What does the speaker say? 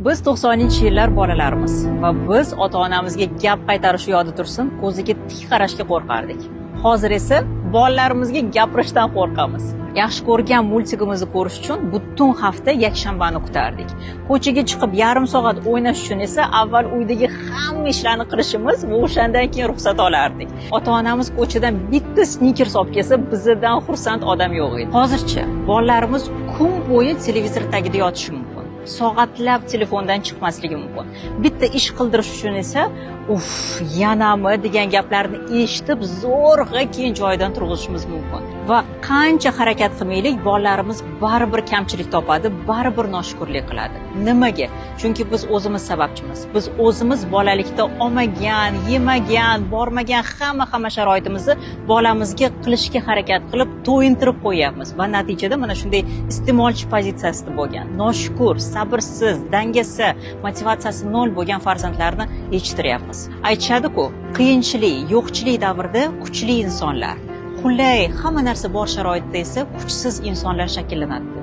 Biz 90-yillar bolalarimiz va biz ota-onamizga gap qaytarish yodi tursin, ko'ziga tik qarashga qo'rqardik. Hozir esa bolalarimizga gapirishdan qo'rqamiz. Yaxshi ko'rgan multigimizni ko'rish uchun butun hafta yakshanbani kutardik. Ko'chaga chiqib yarim soat o'ynash uchun esa avval uydagi hamma ishlarni qilishimiz va o'shandan keyin ruxsat olardik. Ota-onamiz ko'chadan bitta snikers olib kelsa, bizdan xursand odam yo'q edi. Hozirchi bolalarimiz kun bo'yi televizor tagida yotishi mumkin. Soatlab telefondan chiqmasligi mumkin. Bitta ish qildirish uchun esa yanami degan gaplarni eshitib zo'rg'a keyin joyidan turg'izishimiz mumkin. Va qancha harakat qilmaylik, bolalarimiz baribir kamchilik topadi, baribir noshukrlik qiladi. Nimaga? Chunki biz o'zimiz sababchimiz. Biz o'zimiz bolalikda olmagan, yemagan, bormagan hamma sharoitimizni bolamizga qilishga harakat qilib to'yintirib qo'yapmiz va natijada mana shunday iste'molchi pozitsiyasida bo'lgan, noshukur, sabrsiz, dangasa, motivatsiyasi nol bo'lgan farzandlarni yetishtiryapmiz. Aytishadi-ku, qiyinchilik, yo'qchilik davrida kuchli insonlar, qulay, hamma narsa bor sharoitda esa kuchsiz insonlar shakllanadi.